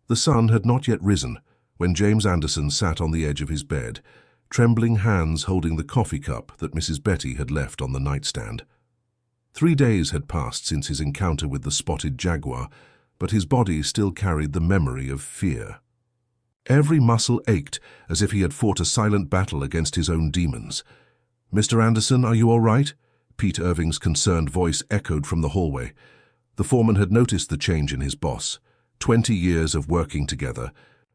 The sun had not yet risen when James Anderson sat on the edge of his bed, trembling hands holding the coffee cup that Mrs. Betty had left on the nightstand. 3 days had passed since his encounter with the spotted jaguar, but his body still carried the memory of fear. Every muscle ached as if he had fought a silent battle against his own demons. "Mr. Anderson, are you all right?" Pete Irving's concerned voice echoed from the hallway. The foreman had noticed the change in his boss. 20 years of working together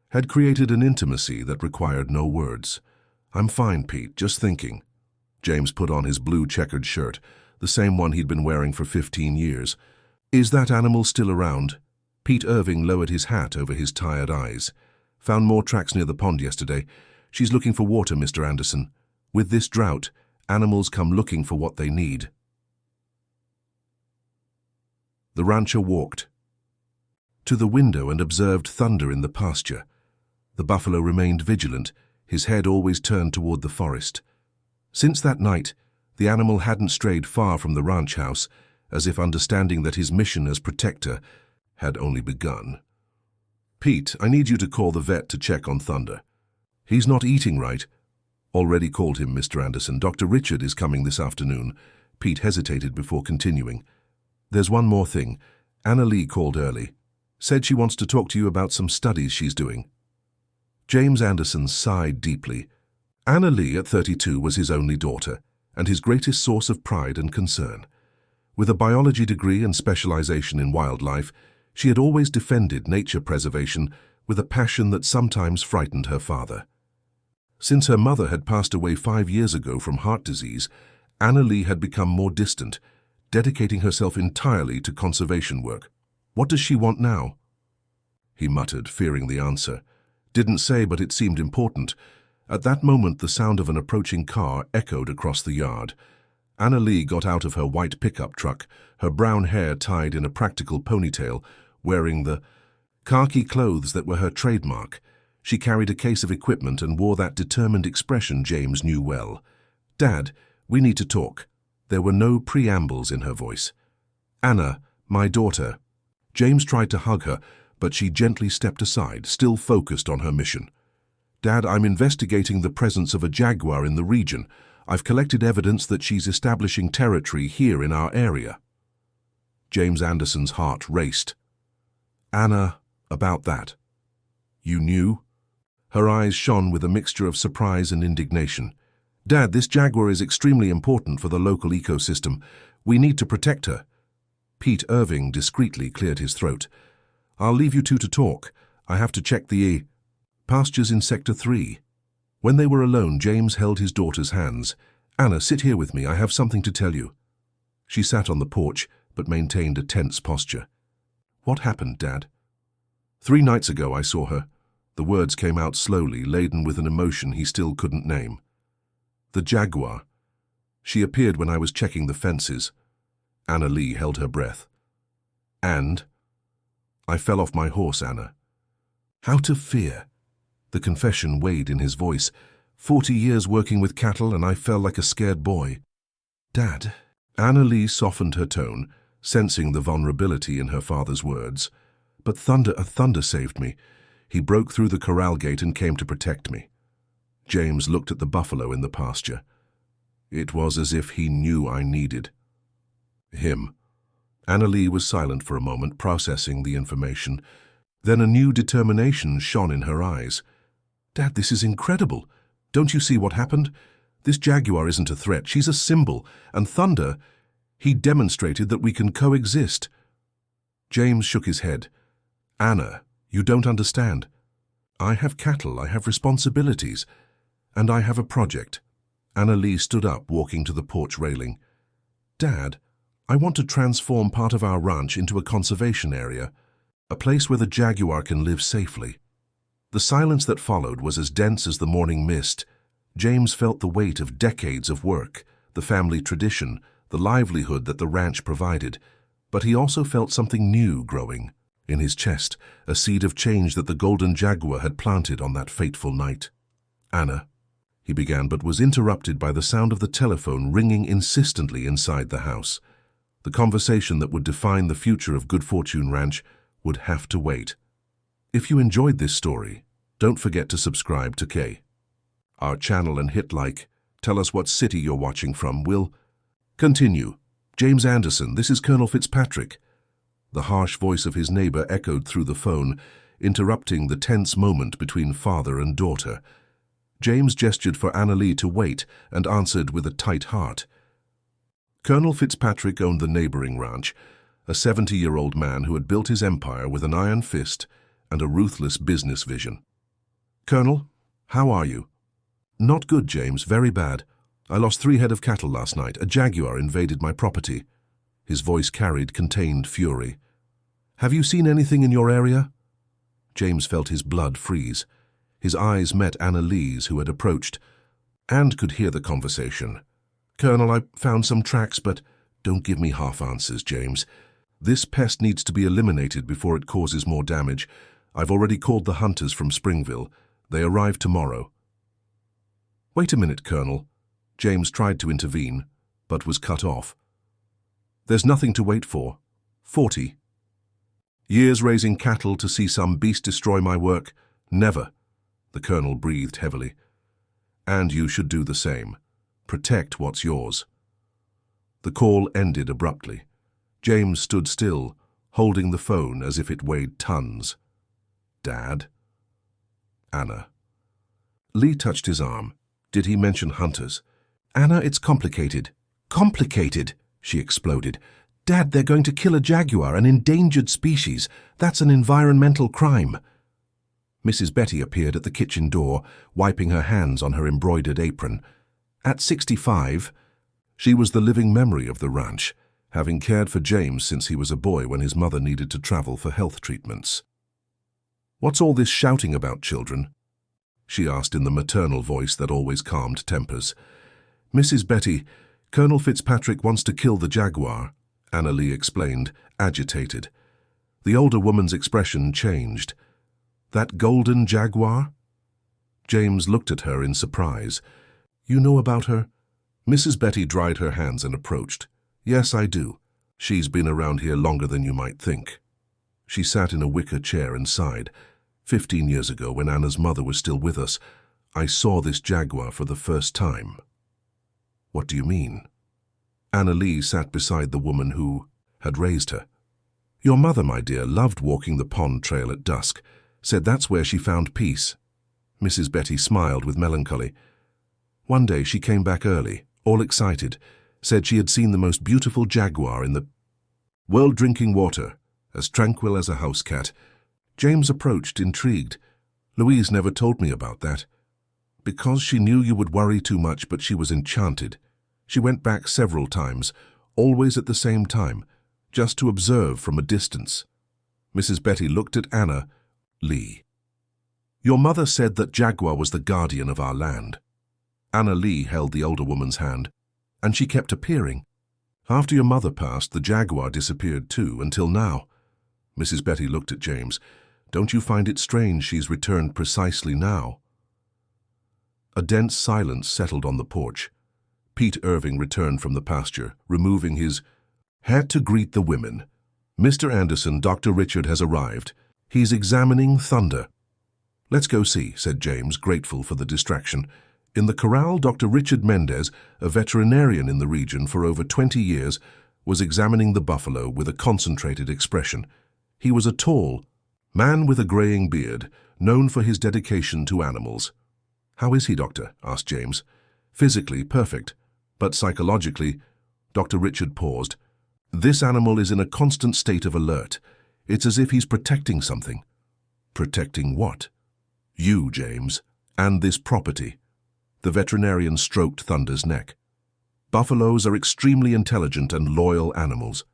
had created an intimacy that required no words. "I'm fine, Pete, just thinking." James put on his blue checkered shirt, the same one he'd been wearing for 15 years. "Is that animal still around?" Pete Irving lowered his hat over his tired eyes. "Found more tracks near the pond yesterday. She's looking for water, Mr. Anderson. With this drought, animals come looking for what they need." The rancher walked to the window and observed thunder in the pasture. The buffalo remained vigilant, his head always turned toward the forest. Since that night, the animal hadn't strayed far from the ranch house, as if understanding that his mission as protector had only begun. "Pete, I need you to call the vet to check on Thunder. He's not eating right." "Already called him, Mr. Anderson. Dr. Richard is coming this afternoon." Pete hesitated before continuing. "There's one more thing. Anna Lee called early. Said she wants to talk to you about some studies she's doing." James Anderson sighed deeply. Anna Lee, at 32, was his only daughter, and his greatest source of pride and concern. With a biology degree and specialization in wildlife, she had always defended nature preservation with a passion that sometimes frightened her father. Since her mother had passed away 5 years ago from heart disease, Anna Lee had become more distant, dedicating herself entirely to conservation work. "What does she want now?" he muttered, fearing the answer. "Didn't say, but it seemed important." At that moment, the sound of an approaching car echoed across the yard. Anna Lee got out of her white pickup truck, her brown hair tied in a practical ponytail, wearing the khaki clothes that were her trademark. She carried a case of equipment and wore that determined expression James knew well. "Dad, we need to talk." There were no preambles in her voice. "Anna, my daughter." James tried to hug her, but she gently stepped aside, still focused on her mission. "Dad, I'm investigating the presence of a jaguar in the region. I've collected evidence that she's establishing territory here in our area." James Anderson's heart raced. "Anna, about that. You knew?" Her eyes shone with a mixture of surprise and indignation. "Dad, this jaguar is extremely important for the local ecosystem. We need to protect her." Pete Irving discreetly cleared his throat. "I'll leave you two to talk. I have to check the pastures in Sector 3. When they were alone, James held his daughter's hands. "Anna, sit here with me. I have something to tell you." She sat on the porch, but maintained a tense posture. "What happened, Dad?" 3 nights ago I saw her." The words came out slowly, laden with an emotion he still couldn't name. "The jaguar. She appeared when I was checking the fences." Anna Lee held her breath. "And I fell off my horse, Anna." "How to fear?" The confession weighed in his voice. 40 years working with cattle, and I fell like a scared boy." "Dad." Anna Lee softened her tone, sensing the vulnerability in her father's words. "But Thunder saved me. He broke through the corral gate and came to protect me." James looked at the buffalo in the pasture. "It was as if he knew I needed him." Anna Lee was silent for a moment, processing the information. Then a new determination shone in her eyes. "Dad, this is incredible. Don't you see what happened? This jaguar isn't a threat. She's a symbol. And Thunder, he demonstrated that we can coexist." James shook his head. "Anna, you don't understand. I have cattle, I have responsibilities, and I have a project." Anna Lee stood up, walking to the porch railing. "Dad, I want to transform part of our ranch into a conservation area, a place where the jaguar can live safely." The silence that followed was as dense as the morning mist. James felt the weight of decades of work, the family tradition, the livelihood that the ranch provided, but he also felt something new growing in his chest, a seed of change that the golden jaguar had planted on that fateful night. "Anna," he began, but was interrupted by the sound of the telephone ringing insistently inside the house. The conversation that would define the future of Good Fortune Ranch would have to wait. If you enjoyed this story, don't forget to subscribe to our channel and hit like. Tell us what city you're watching from. We'll continue. James Anderson, this is Colonel Fitzpatrick. The harsh voice of his neighbor echoed through the phone, interrupting the tense moment between father and daughter. James gestured for Annalie to wait and answered with a tight heart. Colonel Fitzpatrick owned the neighboring ranch, a 70-year-old man who had built his empire with an iron fist and a ruthless business vision. Colonel, how are you? Not good, James, very bad. I lost 3 head of cattle last night. A Jaguar invaded my property. His voice carried contained fury. Have you seen anything in your area? James felt his blood freeze. His eyes met Annalie's, who had approached, and could hear the conversation. Colonel, I found some tracks, but don't give me half answers, James. This pest needs to be eliminated before it causes more damage. I've already called the hunters from Springville. They arrive tomorrow. Wait a minute, Colonel. James tried to intervene, but was cut off. There's nothing to wait for. 40. Years raising cattle to see some beast destroy my work? Never. The Colonel breathed heavily. And you should do the same. Protect what's yours. The call ended abruptly. James stood still, holding the phone as if it weighed tons. Dad? Anna. Lee touched his arm. Did he mention hunters? Anna, it's complicated. Complicated, she exploded. Dad, they're going to kill a jaguar, an endangered species. That's an environmental crime. Mrs. Betty appeared at the kitchen door, wiping her hands on her embroidered apron. At 65, she was the living memory of the ranch, having cared for James since he was a boy when his mother needed to travel for health treatments. What's all this shouting about, children? She asked in the maternal voice that always calmed tempers. Mrs. Betty, Colonel Fitzpatrick wants to kill the jaguar, Annalie explained, agitated. The older woman's expression changed. That golden jaguar? James looked at her in surprise. You know about her? Mrs. Betty dried her hands and approached. Yes, I do. She's been around here longer than you might think. She sat in a wicker chair and sighed. 15 years ago, when Anna's mother was still with us, I saw this jaguar for the first time. What do you mean? Annalie sat beside the woman who had raised her. Your mother, my dear, loved walking the pond trail at dusk, said that's where she found peace. Mrs. Betty smiled with melancholy. One day she came back early, all excited, said she had seen the most beautiful jaguar in the world, drinking water, as tranquil as a house cat. James approached, intrigued. Louise never told me about that. Because she knew you would worry too much, but she was enchanted. She went back several times, always at the same time, just to observe from a distance. Mrs. Betty looked at Anna. Lee. Your mother said that Jaguar was the guardian of our land. Anna Lee held the older woman's hand, and she kept appearing. After your mother passed, the Jaguar disappeared too, until now. Mrs. Betty looked at James. Don't you find it strange she's returned precisely now? A dense silence settled on the porch. Pete Irving returned from the pasture, removing his hat to greet the women. Mr. Anderson, Dr. Richard has arrived. He's examining Thunder. Let's go see, said James, grateful for the distraction. In the corral, Dr. Richard Mendez, a veterinarian in the region for over 20 years, was examining the buffalo with a concentrated expression. He was a tall man with a graying beard, known for his dedication to animals. How is he, Doctor? Asked James. Physically perfect, but psychologically, Dr. Richard paused. This animal is in a constant state of alert. It's as if he's protecting something. Protecting what? You, James, and this property. The veterinarian stroked Thunder's neck. Buffaloes are extremely intelligent and loyal animals.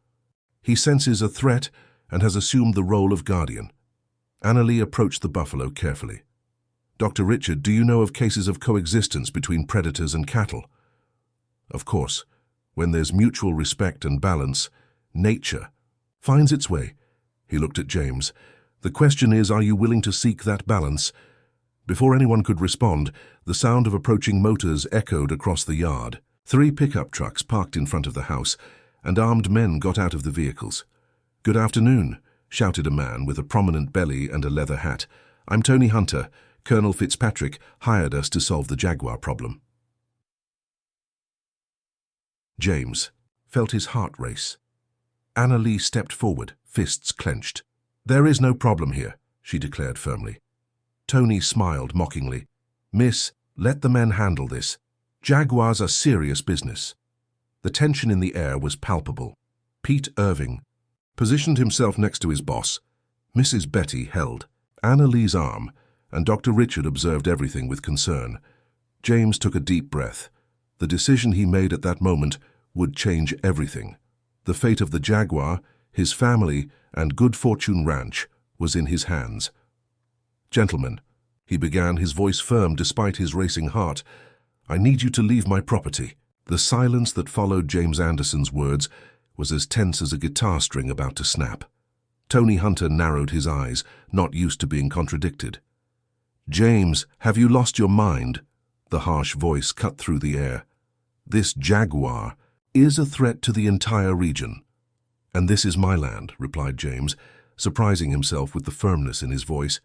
He senses a threat and has assumed the role of guardian. Annalie approached the buffalo carefully. Dr. Richard, do you know of cases of coexistence between predators and cattle? Of course, when there's mutual respect and balance, nature finds its way. He looked at James. The question is, are you willing to seek that balance? Before anyone could respond, the sound of approaching motors echoed across the yard. 3 pickup trucks parked in front of the house, and armed men got out of the vehicles. Good afternoon. shouted a man with a prominent belly and a leather hat. "I'm Tony Hunter. Colonel Fitzpatrick hired us to solve the Jaguar problem." James felt his heart race. Anna Lee stepped forward, fists clenched. "There is no problem here," she declared firmly. Tony smiled mockingly. "Miss, let the men handle this. Jaguars are serious business." The tension in the air was palpable. Pete Irving positioned himself next to his boss. Mrs. Betty held Anna Lee's arm, and Dr. Richard observed everything with concern. James took a deep breath. The decision he made at that moment would change everything. The fate of the Jaguar, his family, and Good Fortune Ranch was in his hands. "Gentlemen," he began, his voice firm despite his racing heart, "I need you to leave my property." The silence that followed James Anderson's words was as tense as a guitar string about to snap. Tony Hunter narrowed his eyes, not used to being contradicted. "James, have you lost your mind?" The harsh voice cut through the air. "This Jaguar is a threat to the entire region." "And this is my land," replied James, surprising himself with the firmness in his voice.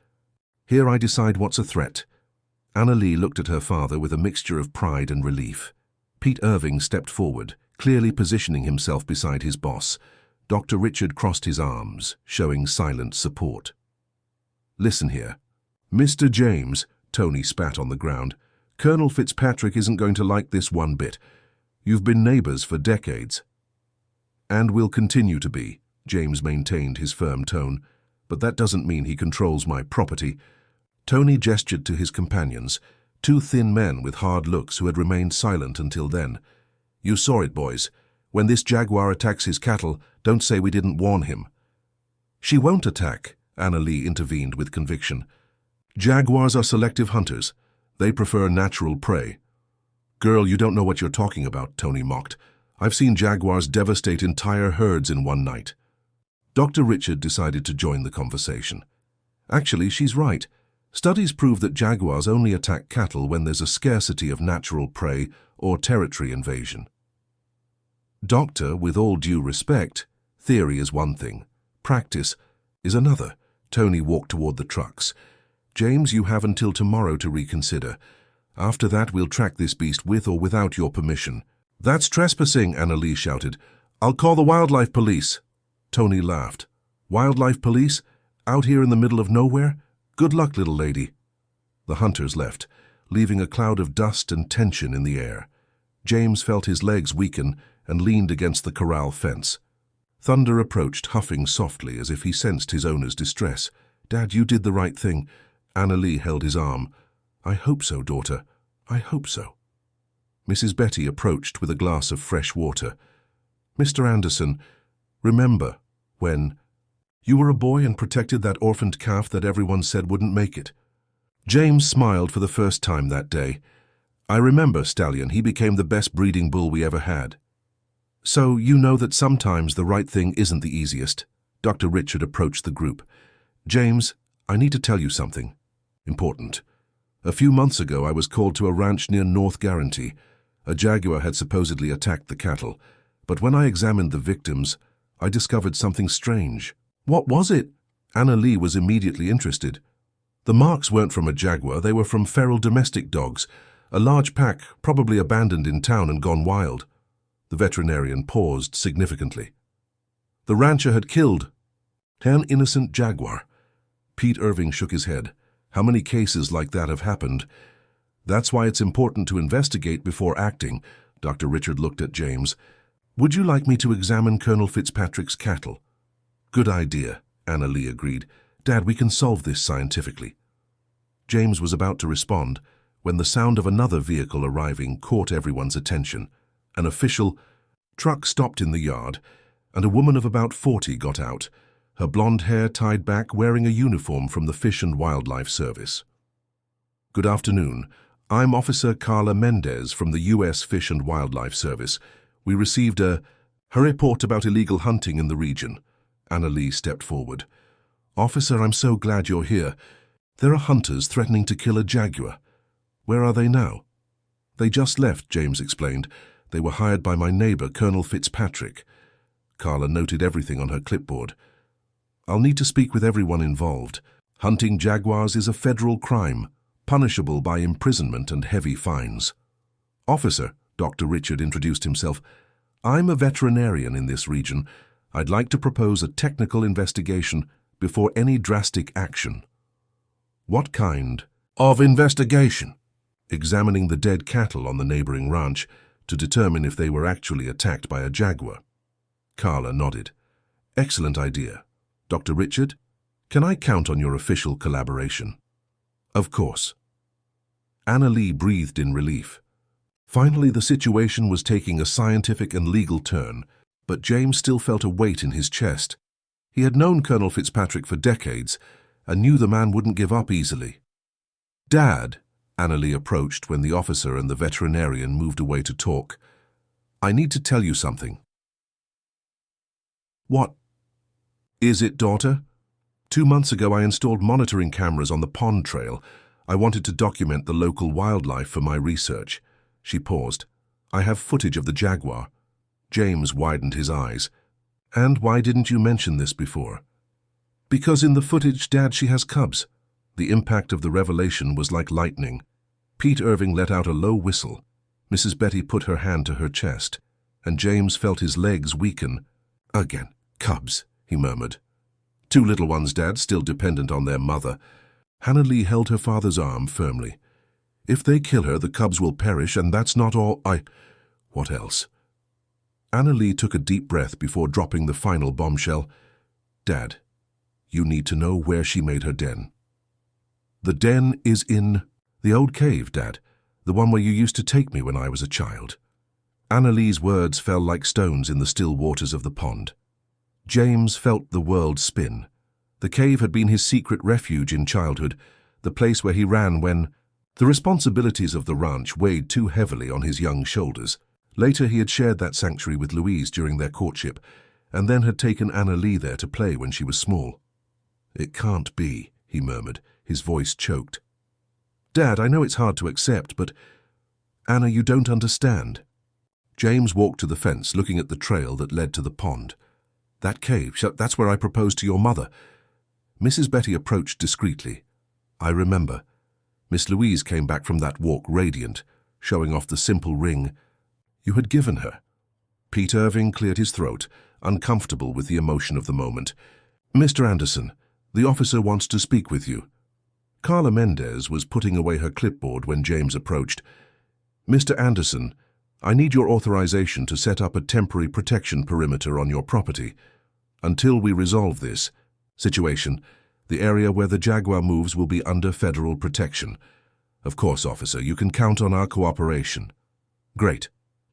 "Here I decide what's a threat." Anna Lee looked at her father with a mixture of pride and relief. Pete Irving stepped forward, clearly positioning himself beside his boss. Dr. Richard crossed his arms, showing silent support. "Listen here. Mr. James," Tony spat on the ground, "Colonel Fitzpatrick isn't going to like this one bit. You've been neighbors for decades." "And will continue to be," James maintained his firm tone, "but that doesn't mean he controls my property." Tony gestured to his companions, two thin men with hard looks who had remained silent until then. "You saw it, boys. When this Jaguar attacks his cattle, don't say we didn't warn him." "She won't attack," Anna Lee intervened with conviction. "Jaguars are selective hunters. They prefer natural prey." "Girl, you don't know what you're talking about," Tony mocked. "I've seen jaguars devastate entire herds in one night." Dr. Richard decided to join the conversation. "Actually, she's right. Studies prove that jaguars only attack cattle when there's a scarcity of natural prey or territory invasion." "Doctor, with all due respect, theory is one thing. Practice is another." Tony walked toward the trucks. "James, you have until tomorrow to reconsider. After that, we'll track this beast with or without your permission." "That's trespassing," Anna Lee shouted. "I'll call the wildlife police." Tony laughed. "Wildlife police? Out here in the middle of nowhere? Good luck, little lady." The hunters left, leaving a cloud of dust and tension in the air. James felt his legs weaken and leaned against the corral fence. Thunder approached, huffing softly as if he sensed his owner's distress. "Dad, you did the right thing." Anna Lee held his arm. "I hope so, daughter. I hope so." Mrs. Betty approached with a glass of fresh water. "Mr. Anderson, remember when you were a boy and protected that orphaned calf that everyone said wouldn't make it?" James smiled for the first time that day. "I remember, Stallion. He became the best breeding bull we ever had." "So you know that sometimes the right thing isn't the easiest." Dr. Richard approached the group. "James, I need to tell you something important. A few months ago, I was called to a ranch near North Guarantee. A jaguar had supposedly attacked the cattle, but when I examined the victims, I discovered something strange." "What was it?" Anna Lee was immediately interested. "The marks weren't from a jaguar, they were from feral domestic dogs, a large pack, probably abandoned in town and gone wild." The veterinarian paused significantly. "The rancher had killed an innocent jaguar." Pete Irving shook his head. "How many cases like that have happened?" "That's why it's important to investigate before acting." Dr. Richard looked at James. "Would you like me to examine Colonel Fitzpatrick's cattle?" "Good idea," Anna Lee agreed. "Dad, we can solve this scientifically." James was about to respond when the sound of another vehicle arriving caught everyone's attention. An official truck stopped in the yard, and a woman of about 40 got out, her blonde hair tied back, wearing a uniform from the Fish and Wildlife Service. "Good afternoon. I'm Officer Carla Mendez from the U.S. Fish and Wildlife Service. We received a report about illegal hunting in the region." Anna Lee stepped forward. "Officer, I'm so glad you're here. There are hunters threatening to kill a jaguar. Where are they now?" "They just left," James explained. "They were hired by my neighbor, Colonel Fitzpatrick." Carla noted everything on her clipboard. I'll need to speak with everyone involved. Hunting jaguars is a federal crime, punishable by imprisonment and heavy fines. Officer, Dr. Richard introduced himself. I'm a veterinarian in this region. I'd like to propose a technical investigation before any drastic action. What kind of investigation? Examining the dead cattle on the neighboring ranch to determine if they were actually attacked by a jaguar. Carla nodded. Excellent idea. Dr. Richard, can I count on your official collaboration? Of course. Anna Lee breathed in relief. Finally, the situation was taking a scientific and legal turn, but James still felt a weight in his chest. He had known Colonel Fitzpatrick for decades and knew the man wouldn't give up easily. Dad, Anna Lee approached when the officer and the veterinarian moved away to talk. I need to tell you something. What is it, daughter? 2 months ago I installed monitoring cameras on the pond trail. I wanted to document the local wildlife for my research. She paused. I have footage of the jaguar. James widened his eyes. And why didn't you mention this before? Because in the footage, Dad, she has cubs. The impact of the revelation was like lightning. Pete Irving let out a low whistle. Mrs. Betty put her hand to her chest, and James felt his legs weaken. Again, cubs, he murmured. 2 little ones, Dad, still dependent on their mother. Hannah Lee held her father's arm firmly. If they kill her, the cubs will perish, and that's not all What else? Anna Lee took a deep breath before dropping the final bombshell. Dad, you need to know where she made her den. The den is in the old cave, Dad, the one where you used to take me when I was a child. Anna Lee's words fell like stones in the still waters of the pond. James felt the world spin. The cave had been his secret refuge in childhood, the place where he ran when the responsibilities of the ranch weighed too heavily on his young shoulders. Later he had shared that sanctuary with Louise during their courtship, and then had taken Anna Lee there to play when she was small. It can't be, he murmured, his voice choked. Dad, I know it's hard to accept, but Anna, you don't understand. James walked to the fence, looking at the trail that led to the pond. That cave, that's where I proposed to your mother. Mrs. Betty approached discreetly. I remember. Miss Louise came back from that walk radiant, showing off the simple ring you had given her. Pete Irving cleared his throat, uncomfortable with the emotion of the moment. Mr. Anderson, the officer wants to speak with you. Carla Mendez was putting away her clipboard when James approached. Mr. Anderson, I need your authorization to set up a temporary protection perimeter on your property. Until we resolve this situation, the area where the Jaguar moves will be under federal protection. Of course, officer, you can count on our cooperation. Great.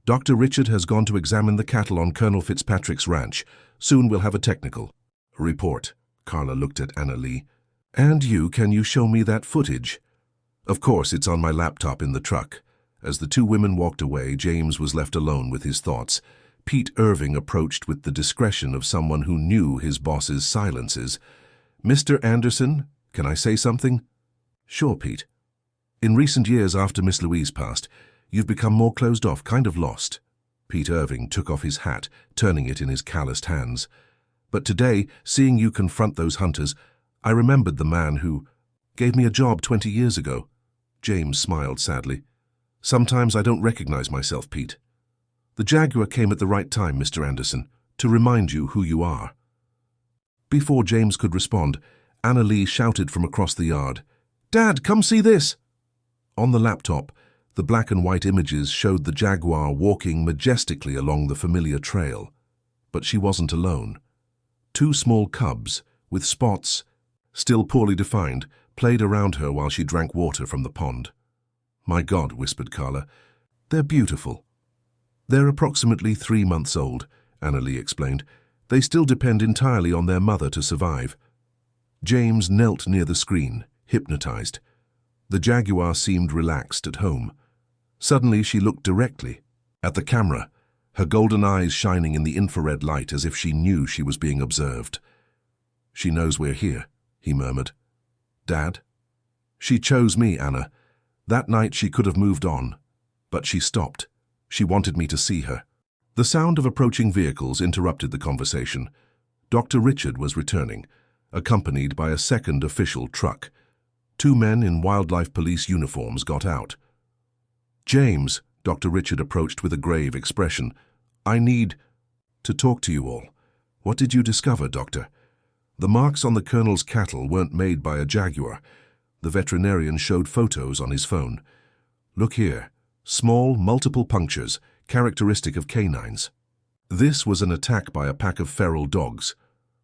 Dr. Richard has gone to examine the cattle on Colonel Fitzpatrick's ranch. Soon we'll have a technical report. Carla looked at Anna Lee. And can you show me that footage? Of course, it's on my laptop in the truck. As the 2 women walked away, James was left alone with his thoughts. Pete Irving approached with the discretion of someone who knew his boss's silences. Mr. Anderson, can I say something? Sure, Pete. In recent years after Miss Louise passed, you've become more closed off, kind of lost. Pete Irving took off his hat, turning it in his calloused hands. But today, seeing you confront those hunters, I remembered the man who gave me a job 20 years ago. James smiled sadly. Sometimes I don't recognize myself, Pete. The Jaguar came at the right time, Mr. Anderson, to remind you who you are. Before James could respond, Anna Lee shouted from across the yard, Dad, come see this! On the laptop, the black and white images showed the Jaguar walking majestically along the familiar trail. But she wasn't alone. 2 small cubs, with spots, still poorly defined, played around her while she drank water from the pond. My God, whispered Carla, they're beautiful. They're approximately 3 months old, Anna Lee explained. They still depend entirely on their mother to survive. James knelt near the screen, hypnotized. The Jaguar seemed relaxed at home. Suddenly she looked directly at the camera, her golden eyes shining in the infrared light as if she knew she was being observed. She knows we're here, he murmured. Dad? She chose me, Anna. That night she could have moved on, but she stopped. She wanted me to see her. The sound of approaching vehicles interrupted the conversation. Dr. Richard was returning. accompanied by a second official truck. 2 men in wildlife police uniforms got out. "James," Dr. Richard approached with a grave expression, "I need to talk to you all." "What did you discover, Doctor?" "The marks on the Colonel's cattle weren't made by a Jaguar." The veterinarian showed photos on his phone. "Look here. Small, multiple punctures, characteristic of canines." This was an attack by a pack of feral dogs.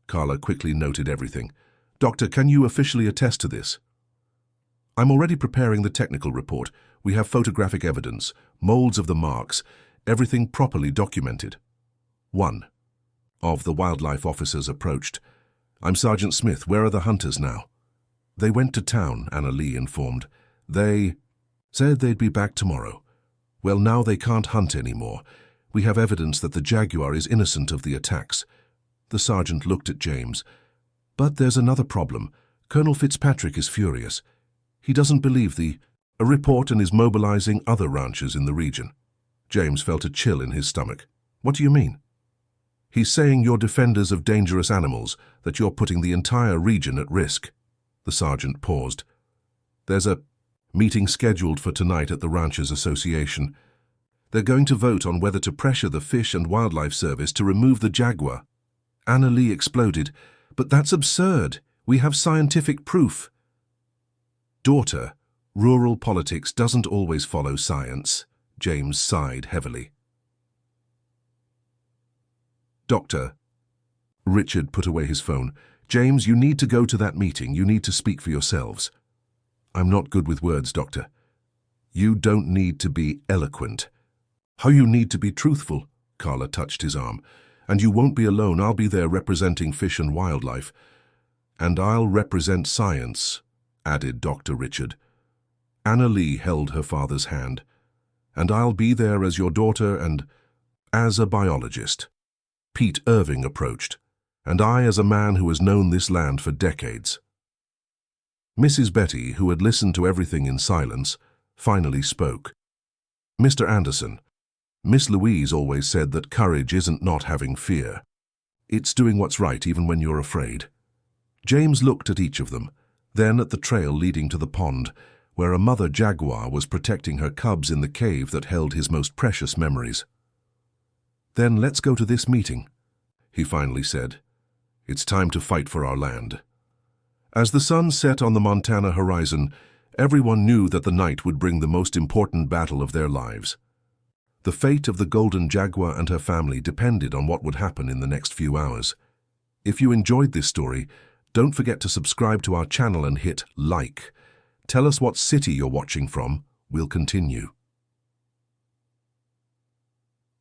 Carla quickly noted everything. "Doctor, can you officially attest to this?" "I'm already preparing the technical report. We have photographic evidence, molds of the marks, everything properly documented." One of the wildlife officers approached. "I'm Sergeant Smith. Where are the hunters now?" "They went to town," Anna Lee informed. "They said they'd be back tomorrow." "Well, now they can't hunt anymore. We have evidence that the Jaguar is innocent of the attacks." The sergeant looked at James. "But there's another problem. Colonel Fitzpatrick is furious. He doesn't believe a report and is mobilizing other ranchers in the region." James felt a chill in his stomach. "What do you mean?" "He's saying you're defenders of dangerous animals, that you're putting the entire region at risk." The sergeant paused. "There's a meeting scheduled for tonight at the Ranchers Association. They're going to vote on whether to pressure the Fish and Wildlife Service to remove the Jaguar." Anna Lee exploded. "But that's absurd. We have scientific proof." "Daughter, rural politics doesn't always follow science." James sighed heavily. "Doctor," Richard put away his phone. "James, you need to go to that meeting. You need to speak for yourselves." "I'm not good with words, Doctor." "You don't need to be eloquent. How you need to be truthful." Carla touched his arm. "And you won't be alone. I'll be there representing Fish and Wildlife." "And I'll represent science," added Dr. Richard. Anna Lee held her father's hand. "And I'll be there as your daughter and as a biologist." Pete Irving approached. "And I as a man who has known this land for decades." Mrs. Betty, who had listened to everything in silence, finally spoke. "Mr. Anderson, Miss Louise always said that courage isn't not having fear. It's doing what's right even when you're afraid." James looked at each of them, then at the trail leading to the pond, where a mother jaguar was protecting her cubs in the cave that held his most precious memories. "Then let's go to this meeting," he finally said. "It's time to fight for our land." As the sun set on the Montana horizon, everyone knew that the night would bring the most important battle of their lives. The fate of the Golden Jaguar and her family depended on what would happen in the next few hours. If you enjoyed this story, don't forget to subscribe to our channel and hit like. Tell us what city you're watching from. We'll continue.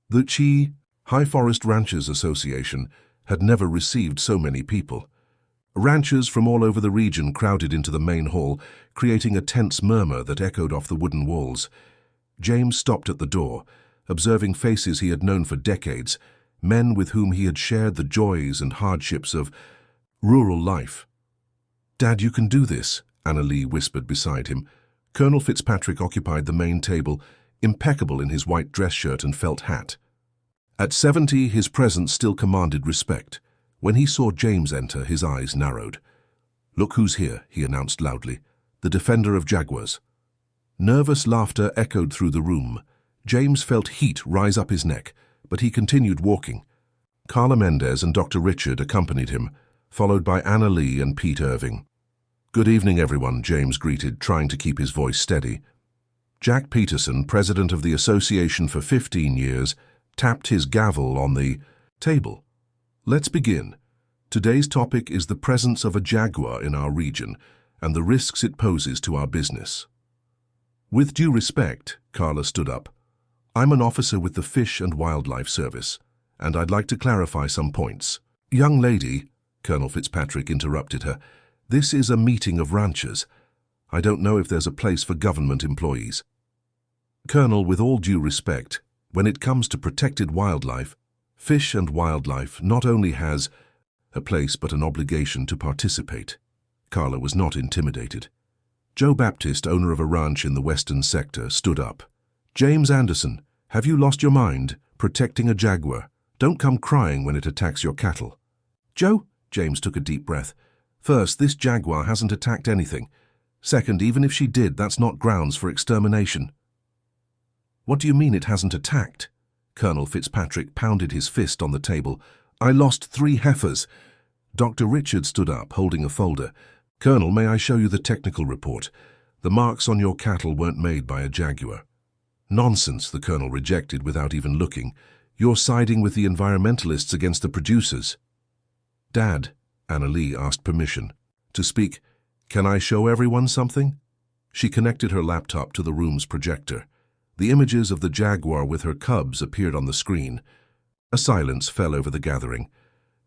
The High Forest Ranchers Association had never received so many people. Ranchers from all over the region crowded into the main hall, creating a tense murmur that echoed off the wooden walls. James stopped at the door, observing faces he had known for decades, men with whom he had shared the joys and hardships of rural life. "Dad, you can do this," Anna Lee whispered beside him. Colonel Fitzpatrick occupied the main table, impeccable in his white dress shirt and felt hat. At 70, his presence still commanded respect. When he saw James enter, his eyes narrowed. "Look who's here," he announced loudly. "The defender of jaguars." Nervous laughter echoed through the room. James felt heat rise up his neck, but he continued walking. Carla Mendez and Dr. Richard accompanied him, followed by Anna Lee and Pete Irving. "Good evening, everyone," James greeted, trying to keep his voice steady. Jack Peterson, president of the association for 15 years, tapped his gavel on the table. "Let's begin. Today's topic is the presence of a jaguar in our region and the risks it poses to our business." With due respect, Carla stood up. "I'm an officer with the Fish and Wildlife Service, and I'd like to clarify some points." "Young lady," Colonel Fitzpatrick interrupted her, "this is a meeting of ranchers. I don't know if there's a place for government employees." "Colonel, with all due respect, when it comes to protected wildlife, Fish and Wildlife not only has a place but an obligation to participate." Carla was not intimidated. Joe Baptist, owner of a ranch in the western sector, stood up. "James Anderson, have you lost your mind? Protecting a jaguar. Don't come crying when it attacks your cattle." "Joe," James took a deep breath. First, this Jaguar hasn't attacked anything. Second, even if she did, that's not grounds for extermination. What do you mean it hasn't attacked? Colonel Fitzpatrick pounded his fist on the table. I lost 3 heifers. Dr. Richard stood up, holding a folder. Colonel, may I show you the technical report? The marks on your cattle weren't made by a Jaguar. Nonsense, the Colonel rejected without even looking. You're siding with the environmentalists against the producers. Dad, Annalee asked permission to speak. Can I show everyone something? She connected her laptop to the room's projector. The images of the Jaguar with her cubs appeared on the screen. A silence fell over the gathering.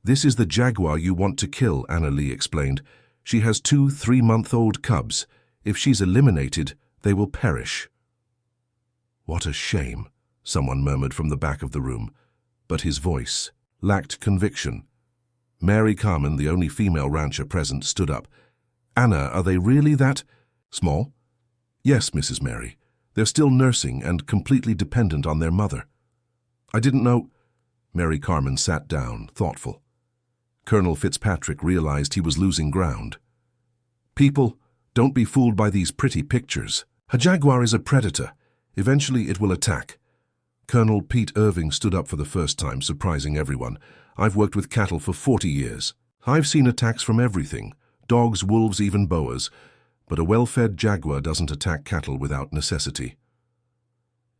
This is the Jaguar you want to kill, Annalee explained. She has 2 3-month-old cubs. If she's eliminated, they will perish. What a shame, someone murmured from the back of the room, but his voice lacked conviction. Mary Carmen, the only female rancher present, stood up. Anna, are they really that small? Yes, Mrs. Mary. They're still nursing and completely dependent on their mother. I didn't know. Mary Carmen sat down, thoughtful. Colonel Fitzpatrick realized he was losing ground. People, don't be fooled by these pretty pictures. A Jaguar is a predator. Eventually it will attack. Colonel Pete Irving stood up for the first time, surprising everyone. I've worked with cattle for 40 years. I've seen attacks from everything. Dogs, wolves, even boas. But a well-fed Jaguar doesn't attack cattle without necessity.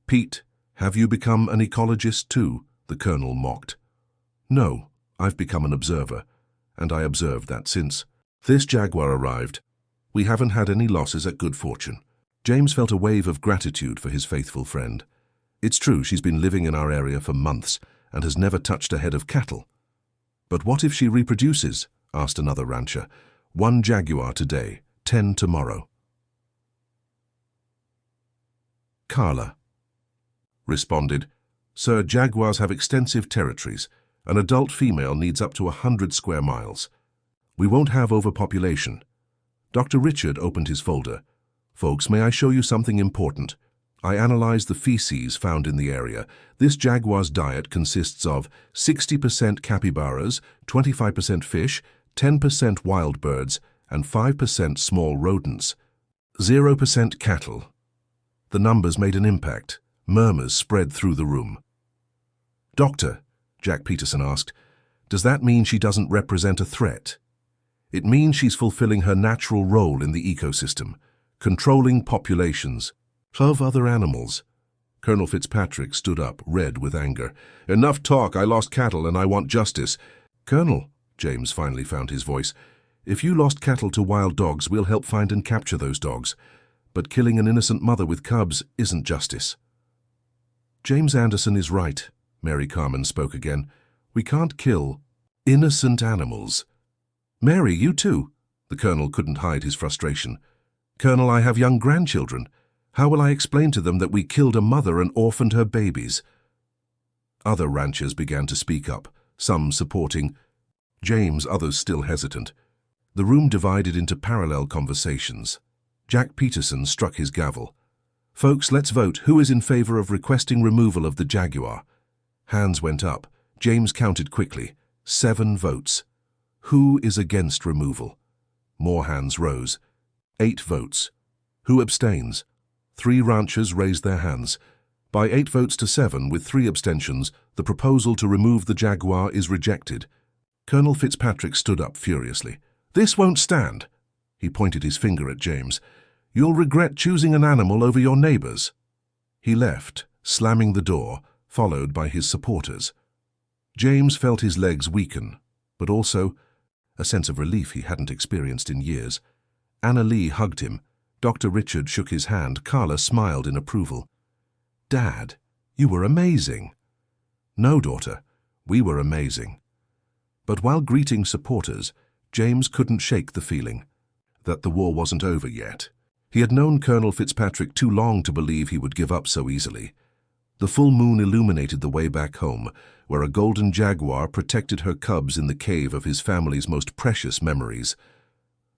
Pete, have you become an ecologist too? The Colonel mocked. No, I've become an observer, and I observed that since this Jaguar arrived, we haven't had any losses at Good Fortune. James felt a wave of gratitude for his faithful friend. It's true she's been living in our area for months and has never touched a head of cattle. But what if she reproduces? Asked another rancher. 1 Jaguar today, 10 tomorrow. Carla responded, Sir, Jaguars have extensive territories. An adult female needs up to 100 square miles. We won't have overpopulation. Dr. Richard opened his folder. Folks, may I show you something important? I analyzed the feces found in the area. This Jaguar's diet consists of 60% capybaras, 25% fish, 10% wild birds, and 5% small rodents. 0% cattle. The numbers made an impact. Murmurs spread through the room. Doctor, Jack Peterson asked, does that mean she doesn't represent a threat? It means she's fulfilling her natural role in the ecosystem, controlling populations of other animals. Colonel Fitzpatrick stood up, red with anger. Enough talk, I lost cattle and I want justice. Colonel, James finally found his voice, if you lost cattle to wild dogs, we'll help find and capture those dogs. But killing an innocent mother with cubs isn't justice. James Anderson is right, Mary Carmen spoke again. We can't kill innocent animals. Mary, you too. The Colonel couldn't hide his frustration. Colonel, I have young grandchildren. How will I explain to them that we killed a mother and orphaned her babies? Other ranchers began to speak up, some supporting James, others still hesitant. The room divided into parallel conversations. Jack Peterson struck his gavel. Folks, let's vote. Who is in favor of requesting removal of the Jaguar? Hands went up. James counted quickly. 7 votes. Who is against removal? More hands rose. 8 votes. Who abstains? 3 ranchers raised their hands. By 8 votes to 7, with 3 abstentions, the proposal to remove the Jaguar is rejected. Colonel Fitzpatrick stood up furiously. This won't stand. He pointed his finger at James. You'll regret choosing an animal over your neighbors. He left, slamming the door, followed by his supporters. James felt his legs weaken, but also a sense of relief he hadn't experienced in years. Annalee hugged him. Dr. Richard shook his hand. Carla smiled in approval. Dad, you were amazing. No, daughter, we were amazing. But while greeting supporters, James couldn't shake the feeling that the war wasn't over yet. He had known Colonel Fitzpatrick too long to believe he would give up so easily. The full moon illuminated the way back home, where a golden Jaguar protected her cubs in the cave of his family's most precious memories.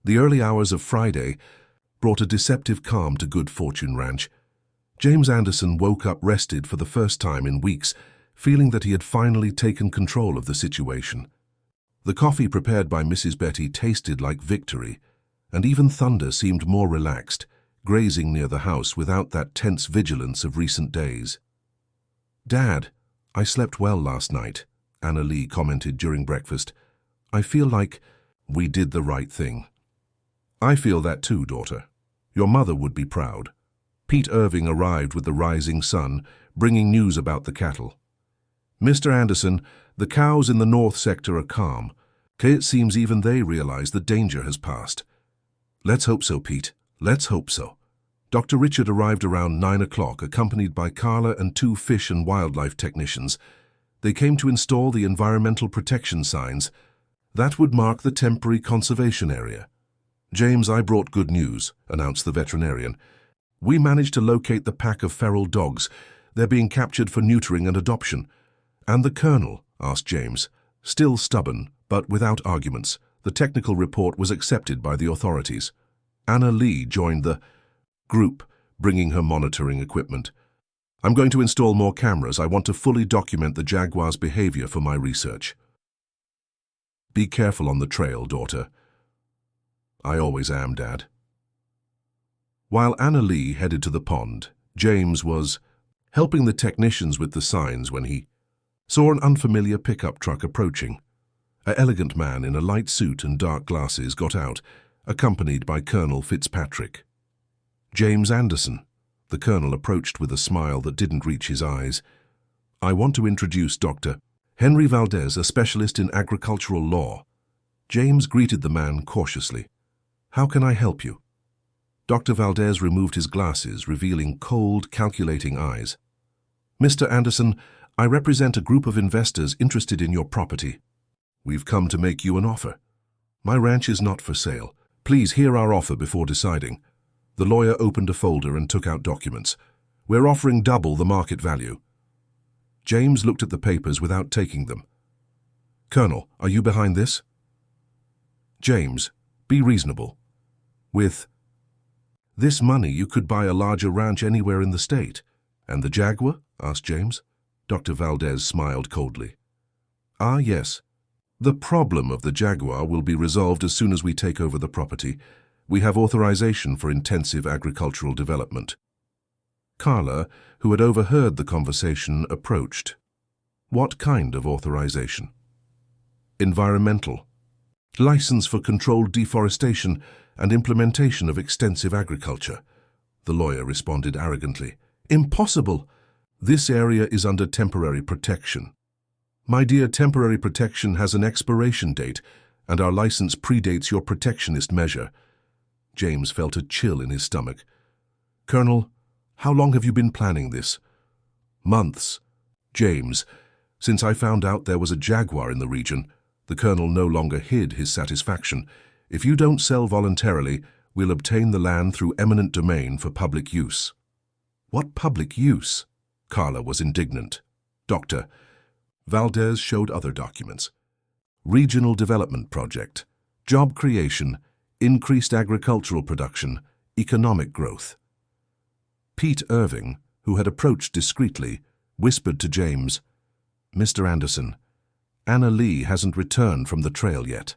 The early hours of Friday brought a deceptive calm to Good Fortune Ranch. James Anderson woke up rested for the first time in weeks, feeling that he had finally taken control of the situation. The coffee prepared by Mrs. Betty tasted like victory, and even Thunder seemed more relaxed, grazing near the house without that tense vigilance of recent days. "Dad, I slept well last night," Anna Lee commented during breakfast. "I feel like we did the right thing." "I feel that too, daughter. Your mother would be proud." Pete Irving arrived with the rising sun, bringing news about the cattle. "Mr. Anderson, the cows in the north sector are calm. It seems even they realize the danger has passed." "Let's hope so, Pete. Let's hope so." Dr. Richard arrived around 9 o'clock, accompanied by Carla and 2 fish and wildlife technicians. They came to install the environmental protection signs. That would mark the temporary conservation area. "James, I brought good news," announced the veterinarian. "We managed to locate the pack of feral dogs. They're being captured for neutering and adoption." "And the colonel?" asked James. Still stubborn, but without arguments, the technical report was accepted by the authorities. Anna Lee joined the group, bringing her monitoring equipment. "I'm going to install more cameras. I want to fully document the Jaguar's behavior for my research." "Be careful on the trail, daughter." "I always am, Dad." While Anna Lee headed to the pond, James was helping the technicians with the signs when he saw an unfamiliar pickup truck approaching. An elegant man in a light suit and dark glasses got out, accompanied by Colonel Fitzpatrick. "James Anderson." The colonel approached with a smile that didn't reach his eyes. "I want to introduce Dr. Henry Valdez, a specialist in agricultural law." James greeted the man cautiously. "How can I help you?" Dr. Valdez removed his glasses, revealing cold, calculating eyes. "Mr. Anderson, I represent a group of investors interested in your property. We've come to make you an offer. My ranch is not for sale. Please hear our offer before deciding." The lawyer opened a folder and took out documents. "We're offering double the market value." James looked at the papers without taking them. "Colonel, are you behind this?" "James, be reasonable. With this money, you could buy a larger ranch anywhere in the state." "And the Jaguar?" asked James. Dr. Valdez smiled coldly. "Ah, yes. The problem of the Jaguar will be resolved as soon as we take over the property. We have authorization for intensive agricultural development." Carla, who had overheard the conversation, approached. "What kind of authorization?" "Environmental. License for controlled deforestation and implementation of extensive agriculture." The lawyer responded arrogantly. "Impossible! This area is under temporary protection." "My dear, temporary protection has an expiration date, and our license predates your protectionist measure." James felt a chill in his stomach. "Colonel, how long have you been planning this?" "Months." "James, since I found out there was a Jaguar in the region," the colonel no longer hid his satisfaction, "if you don't sell voluntarily, we'll obtain the land through eminent domain for public use." "What public use?" Carla was indignant. "Doctor." Valdez showed other documents. "Regional development project, job creation, increased agricultural production, economic growth." Pete Irving, who had approached discreetly, whispered to James, "Mr. Anderson, Anna Lee hasn't returned from the trail yet."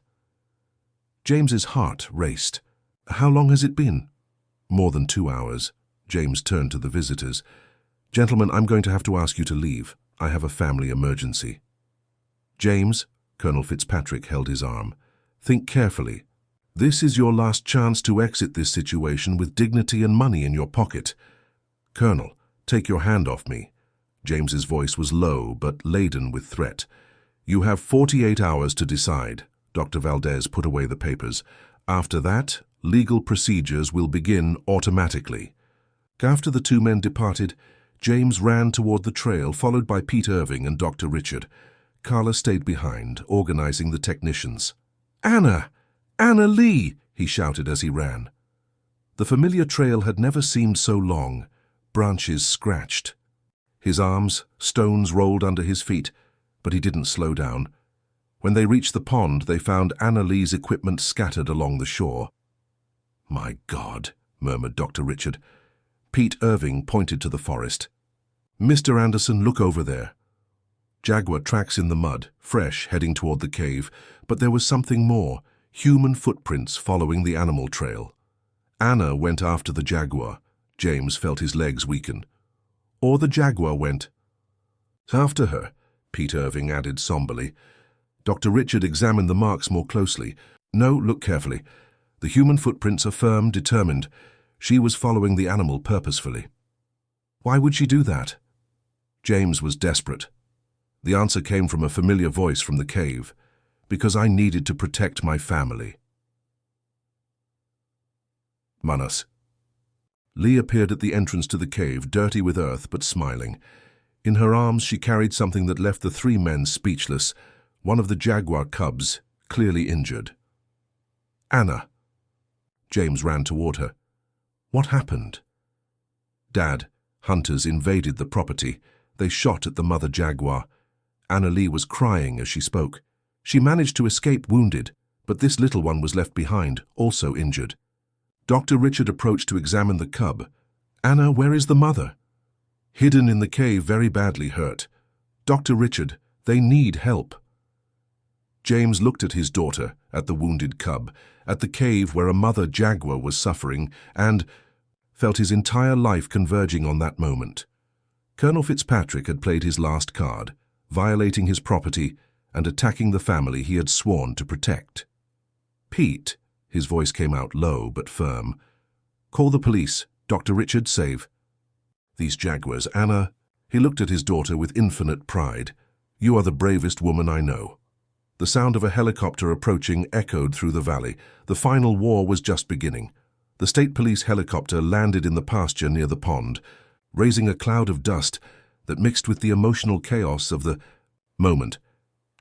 James's heart raced. "How long has it been?" "More than 2 hours." James turned to the visitors. "Gentlemen, I'm going to have to ask you to leave. I have a family emergency." "James," Colonel Fitzpatrick held his arm, "think carefully. This is your last chance to exit this situation with dignity and money in your pocket." "Colonel, take your hand off me." James's voice was low but laden with threat. "You have 48 hours to decide." Dr. Valdez put away the papers. "After that, legal procedures will begin automatically." After the 2 men departed, James ran toward the trail, followed by Pete Irving and Dr. Richard. Carla stayed behind, organizing the technicians. "Anna! Anna Lee!" he shouted as he ran. The familiar trail had never seemed so long, branches scratched. His arms, stones rolled under his feet, but he didn't slow down. When they reached the pond, they found Anna Lee's equipment scattered along the shore. "My God," murmured Dr. Richard. Pete Irving pointed to the forest. "Mr. Anderson, look over there." Jaguar tracks in the mud, fresh, heading toward the cave, but there was something more, human footprints following the animal trail. Anna went after the Jaguar. James felt his legs weaken. Or the Jaguar went after her, Pete Irving added somberly. Dr. Richard examined the marks more closely. No, look carefully. The human footprints are firm, determined. She was following the animal purposefully. Why would she do that? James was desperate. The answer came from a familiar voice from the cave. Because I needed to protect my family. Manas. Lee appeared at the entrance to the cave, dirty with earth but smiling. In her arms she carried something that left the three men speechless, one of the Jaguar cubs, clearly injured. Anna. James ran toward her. What happened? Dad, hunters invaded the property. They shot at the mother Jaguar. Anna Lee was crying as she spoke. She managed to escape wounded, but this little one was left behind, also injured. Dr. Richard approached to examine the cub. Anna, where is the mother? Hidden in the cave, very badly hurt. Dr. Richard, they need help. James looked at his daughter, at the wounded cub, at the cave where a mother Jaguar was suffering, and felt his entire life converging on that moment. Colonel Fitzpatrick had played his last card, violating his property and attacking the family he had sworn to protect. Pete, his voice came out low but firm. Call the police. Dr. Richard, save. These Jaguars, Anna. He looked at his daughter with infinite pride. You are the bravest woman I know. The sound of a helicopter approaching echoed through the valley. The final war was just beginning. The state police helicopter landed in the pasture near the pond, raising a cloud of dust that mixed with the emotional chaos of the moment.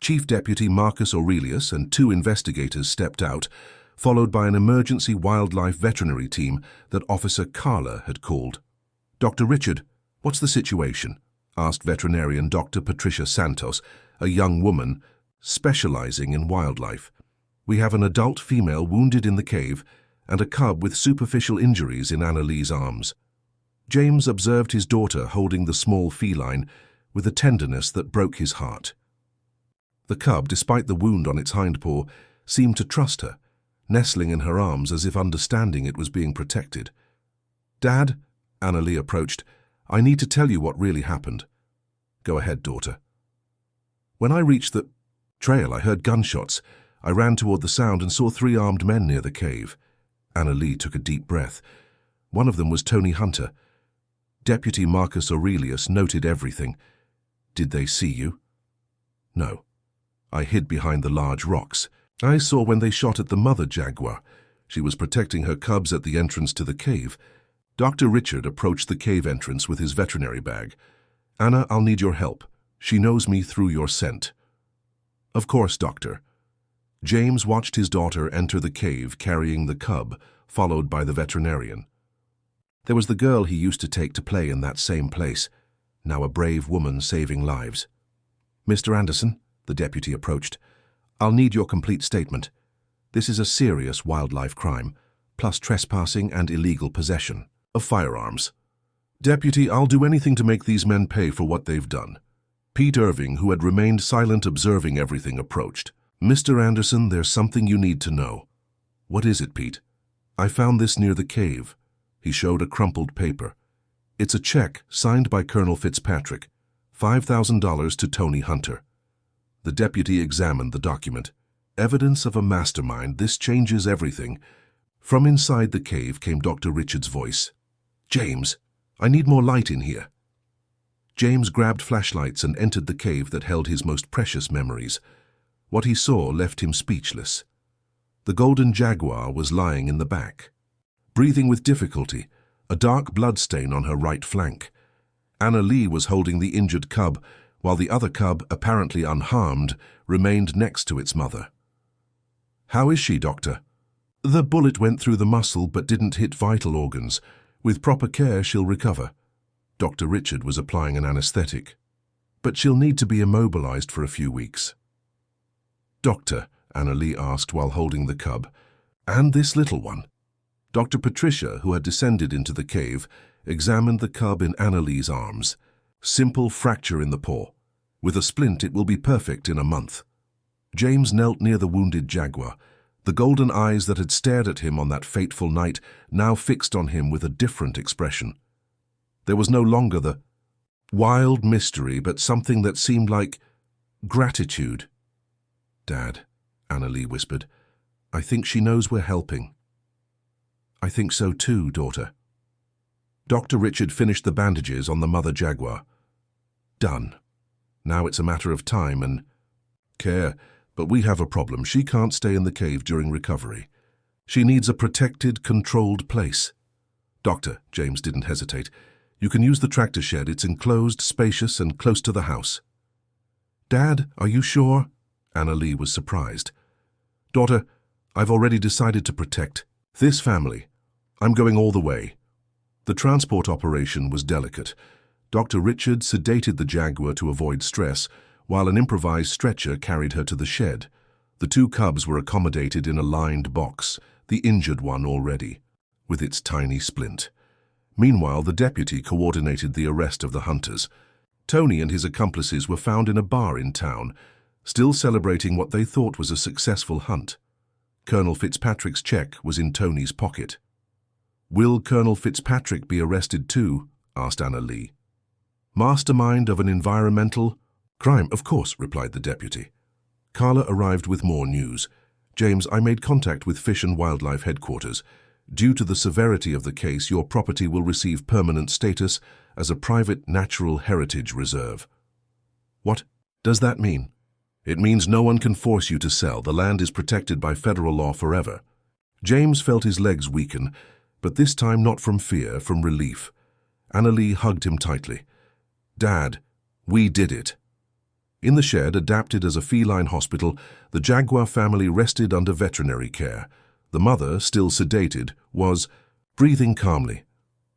Chief Deputy Marcus Aurelius and 2 investigators stepped out, followed by an emergency wildlife veterinary team that Officer Carla had called. Dr. Richard, what's the situation? Asked veterinarian Dr. Patricia Santos, a young woman specializing in wildlife. We have an adult female wounded in the cave and a cub with superficial injuries in Anna Lee's arms. James observed his daughter holding the small feline with a tenderness that broke his heart. The cub, despite the wound on its hind paw, seemed to trust her, nestling in her arms as if understanding it was being protected. Dad, Anna Lee approached, I need to tell you what really happened. Go ahead, daughter. When I reached the trail, I heard gunshots. I ran toward the sound and saw 3 armed men near the cave. Anna Lee took a deep breath. One of them was Tony Hunter. Deputy Marcus Aurelius noted everything. Did they see you? No. I hid behind the large rocks. I saw when they shot at the mother Jaguar. She was protecting her cubs at the entrance to the cave. Dr. Richard approached the cave entrance with his veterinary bag. Anna, I'll need your help. She knows me through your scent. Of course, Doctor. James watched his daughter enter the cave carrying the cub, followed by the veterinarian. There was the girl he used to take to play in that same place, now a brave woman saving lives. Mr. Anderson, the deputy approached, I'll need your complete statement. This is a serious wildlife crime, plus trespassing and illegal possession of firearms. Deputy, I'll do anything to make these men pay for what they've done. Pete Irving, who had remained silent observing everything, approached. Mr. Anderson, there's something you need to know. What is it, Pete? I found this near the cave. He showed a crumpled paper. It's a check signed by Colonel Fitzpatrick, $5,000 to Tony Hunter. The deputy examined the document. Evidence of a mastermind, this changes everything. From inside the cave came Dr. Richard's voice. James, I need more light in here. James grabbed flashlights and entered the cave that held his most precious memories. What he saw left him speechless. The golden Jaguar was lying in the back, breathing with difficulty, a dark blood stain on her right flank. Anna Lee was holding the injured cub, while the other cub, apparently unharmed, remained next to its mother. How is she, Doctor? The bullet went through the muscle but didn't hit vital organs. With proper care, she'll recover. Dr. Richard was applying an anesthetic. But she'll need to be immobilized for a few weeks. Doctor, Anna Lee asked while holding the cub, and this little one? Dr. Patricia, who had descended into the cave, examined the cub in Anna Lee's arms. Simple fracture in the paw. With a splint, it will be perfect in a month." James knelt near the wounded Jaguar, the golden eyes that had stared at him on that fateful night now fixed on him with a different expression. There was no longer the wild mystery, but something that seemed like gratitude. "Dad," Annalie whispered, "I think she knows we're helping." "I think so too, daughter." Dr. Richard finished the bandages on the mother Jaguar. "Done. Now it's a matter of time and care, but we have a problem. She can't stay in the cave during recovery. She needs a protected, controlled place." "Doctor," James didn't hesitate, "you can use the tractor shed. It's enclosed, spacious, and close to the house." "Dad, are you sure?" Annalie was surprised. "Daughter, I've already decided to protect this family. I'm going all the way." The transport operation was delicate. Dr. Richard sedated the Jaguar to avoid stress, while an improvised stretcher carried her to the shed. The two cubs were accommodated in a lined box, the injured one already, with its tiny splint. Meanwhile, the deputy coordinated the arrest of the hunters. Tony and his accomplices were found in a bar in town, still celebrating what they thought was a successful hunt. Colonel Fitzpatrick's check was in Tony's pocket. "Will Colonel Fitzpatrick be arrested too?" asked Annalie. "Mastermind of an environmental crime, of course," replied the deputy. Carla arrived with more news. "James, I made contact with Fish and Wildlife Headquarters. Due to the severity of the case, your property will receive permanent status as a private natural heritage reserve." "What does that mean?" "It means no one can force you to sell. The land is protected by federal law forever." James felt his legs weaken, but this time not from fear, from relief. Annalie hugged him tightly. "Dad, we did it." In the shed, adapted as a feline hospital, the Jaguar family rested under veterinary care. The mother, still sedated, was breathing calmly.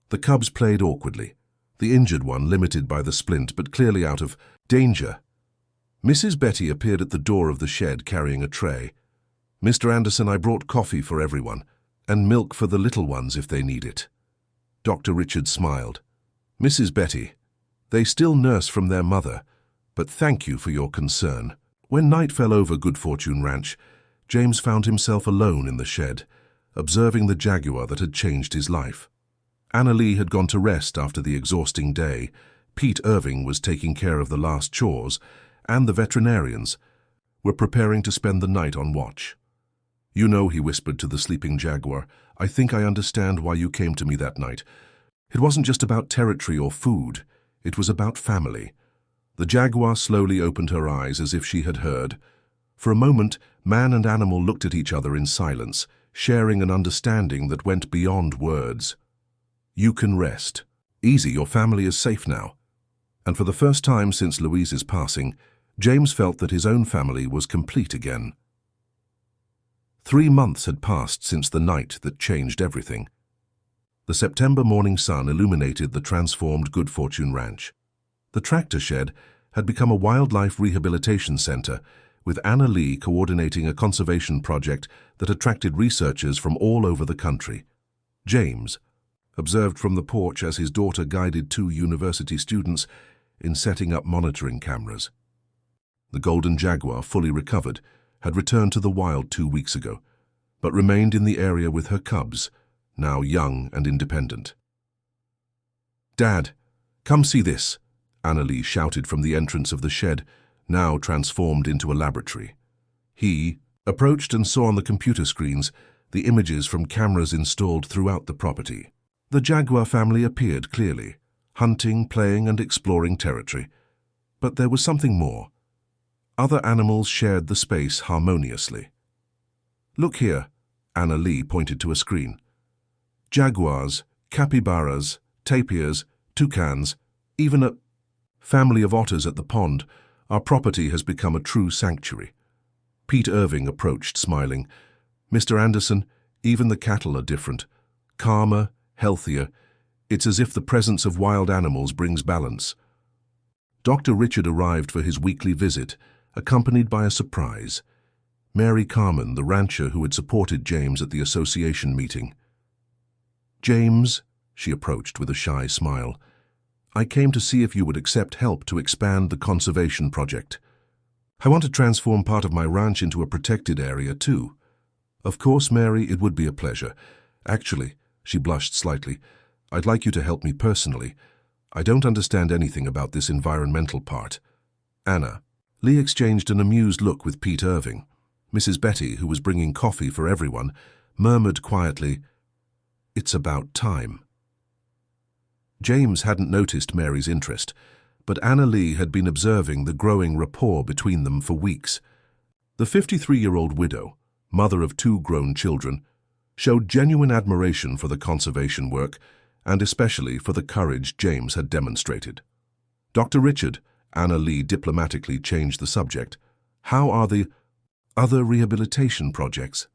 The cubs played awkwardly, the injured one limited by the splint but clearly out of danger. Mrs. Betty appeared at the door of the shed carrying a tray. "Mr. Anderson, I brought coffee for everyone, and milk for the little ones if they need it." Dr. Richard smiled. "Mrs. Betty, they still nurse from their mother, but thank you for your concern." When night fell over Good Fortune Ranch, James found himself alone in the shed, observing the Jaguar that had changed his life. Annalie had gone to rest after the exhausting day. Pete Irving was taking care of the last chores, and the veterinarians were preparing to spend the night on watch. "You know," he whispered to the sleeping Jaguar, "I think I understand why you came to me that night. It wasn't just about territory or food. It was about family." The Jaguar slowly opened her eyes as if she had heard. For a moment, man and animal looked at each other in silence, sharing an understanding that went beyond words. "You can rest. Easy, your family is safe now." And for the first time since Louise's passing, James felt that his own family was complete again. 3 months had passed since the night that changed everything. The September morning sun illuminated the transformed Good Fortune Ranch. The tractor shed had become a wildlife rehabilitation center, with Annalie coordinating a conservation project that attracted researchers from all over the country. James observed from the porch as his daughter guided 2 university students in setting up monitoring cameras. The golden Jaguar, fully recovered, had returned to the wild 2 weeks ago, but remained in the area with her cubs, now young and independent. "Dad, come see this," Annalie shouted from the entrance of the shed, now transformed into a laboratory. He approached and saw on the computer screens the images from cameras installed throughout the property. The Jaguar family appeared clearly, hunting, playing, and exploring territory. But there was something more. Other animals shared the space harmoniously. "Look here," Annalie pointed to a screen. "Jaguars, capybaras, tapirs, toucans, even a family of otters at the pond. Our property has become a true sanctuary." Pete Irving approached, smiling. "Mr. Anderson, even the cattle are different. Calmer, healthier. It's as if the presence of wild animals brings balance." Dr. Richard arrived for his weekly visit, accompanied by a surprise. Mary Carmen, the rancher who had supported James at the association meeting. "James," she approached with a shy smile, I came to see if you would accept help to expand the conservation project. I want to transform part of my ranch into a protected area too. Of course, Mary, it would be a pleasure. Actually, she blushed slightly, I'd like you to help me personally. I don't understand anything about this environmental part. Anna. Lee exchanged an amused look with Pete Irving. Mrs. Betty, who was bringing coffee for everyone, murmured quietly, "It's about time." James hadn't noticed Mary's interest, but Anna Lee had been observing the growing rapport between them for weeks. The 53-year-old widow, mother of 2 grown children, showed genuine admiration for the conservation work and especially for the courage James had demonstrated. "Dr. Richard," Anna Lee diplomatically changed the subject, "how are the other rehabilitation projects?"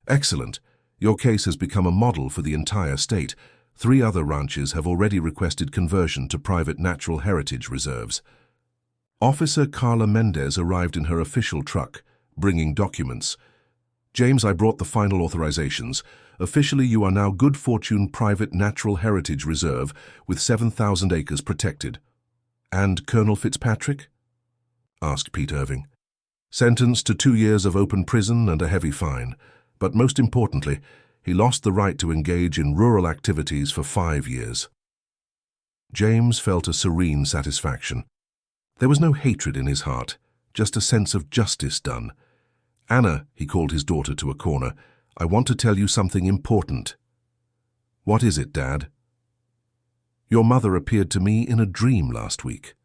"Excellent. Your case has become a model for the entire state. 3 other ranches have already requested conversion to private natural heritage reserves." Officer Carla Mendez arrived in her official truck, bringing documents. "James, I brought the final authorizations. Officially, you are now Good Fortune Private Natural Heritage Reserve with 7,000 acres protected." "And Colonel Fitzpatrick?" asked Pete Irving. "Sentenced to 2 years of open prison and a heavy fine. But most importantly, he lost the right to engage in rural activities for 5 years. James felt a serene satisfaction. There was no hatred in his heart, just a sense of justice done. "Anna," he called his daughter to a corner, "I want to tell you something important." "What is it, Dad?" "Your mother appeared to me in a dream last week."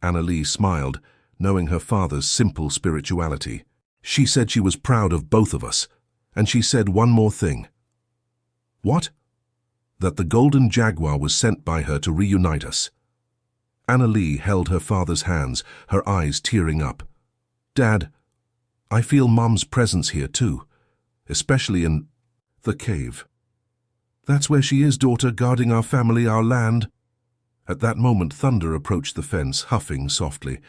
Anna Lee smiled, knowing her father's simple spirituality. "She said she was proud of both of us, and she said one more thing." "What?" "That the golden Jaguar was sent by her to reunite us." Anna Lee held her father's hands, her eyes tearing up. "Dad, I feel Mom's presence here too, especially in the cave." "That's where she is, daughter, guarding our family, our land." At that moment, Thunder approached the fence, huffing softly.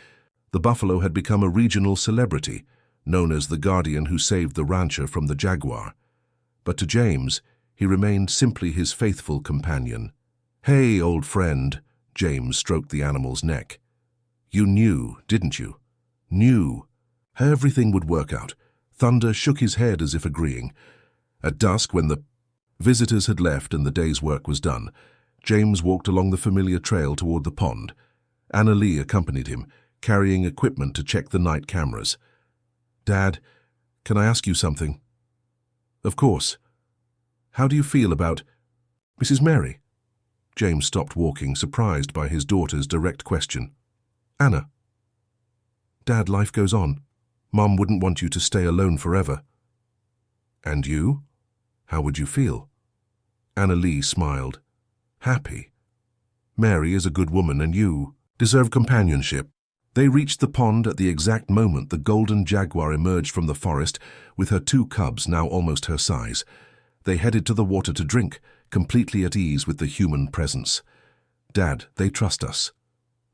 The buffalo had become a regional celebrity, known as the guardian who saved the rancher from the Jaguar. But to James, he remained simply his faithful companion. "Hey, old friend," James stroked the animal's neck. "You knew, didn't you? Knew. Everything would work out." Thunder shook his head as if agreeing. At dusk, when the visitors had left and the day's work was done, James walked along the familiar trail toward the pond. Anna Lee accompanied him, carrying equipment to check the night cameras. "Dad, can I ask you something?" "Of course. How do you feel about Mrs. Mary?" James stopped walking, surprised by his daughter's direct question. "Anna." "Dad, life goes on. Mom wouldn't want you to stay alone forever." "And you? How would you feel?" Anna Lee smiled. "Happy. Mary is a good woman and you deserve companionship." They reached the pond at the exact moment the golden Jaguar emerged from the forest with her 2 cubs, now almost her size. They headed to the water to drink, completely at ease with the human presence. "Dad, they trust us."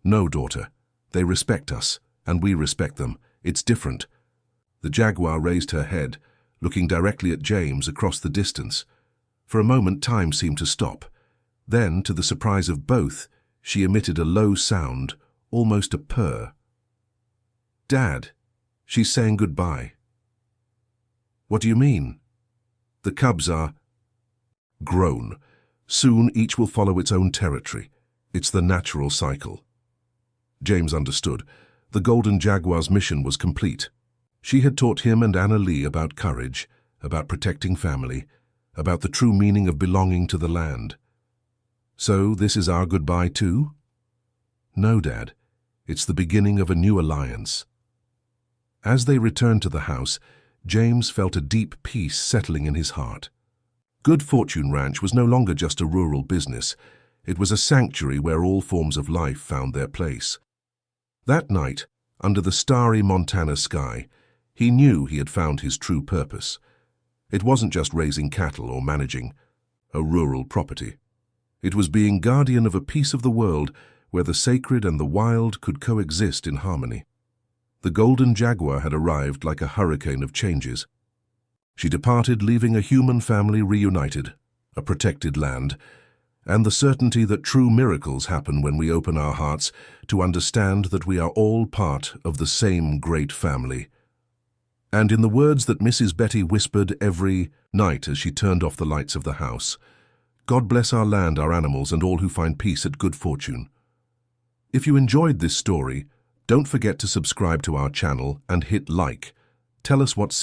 "No, daughter. They respect us, and we respect them. It's different." The Jaguar raised her head, looking directly at James across the distance. For a moment, time seemed to stop. Then, to the surprise of both, she emitted a low sound, almost a purr. "Dad, she's saying goodbye." "What do you mean?" "The cubs are grown. Soon each will follow its own territory. It's the natural cycle." James understood. The golden Jaguar's mission was complete. She had taught him and Anna Lee about courage, about protecting family, about the true meaning of belonging to the land. "So this is our goodbye too?" "No, Dad. It's the beginning of a new alliance." As they returned to the house, James felt a deep peace settling in his heart. Good Fortune Ranch was no longer just a rural business. It was a sanctuary where all forms of life found their place. That night, under the starry Montana sky, he knew he had found his true purpose. It wasn't just raising cattle or managing a rural property. It was being guardian of a piece of the world where the sacred and the wild could coexist in harmony. The golden Jaguar had arrived like a hurricane of changes. She departed, leaving a human family reunited, a protected land, and the certainty that true miracles happen when we open our hearts to understand that we are all part of the same great family. And in the words that Mrs. Betty whispered every night as she turned off the lights of the house, God bless our land, our animals, and all who find peace at good fortune. If you enjoyed this story, don't forget to subscribe to our channel and hit like. Tell us what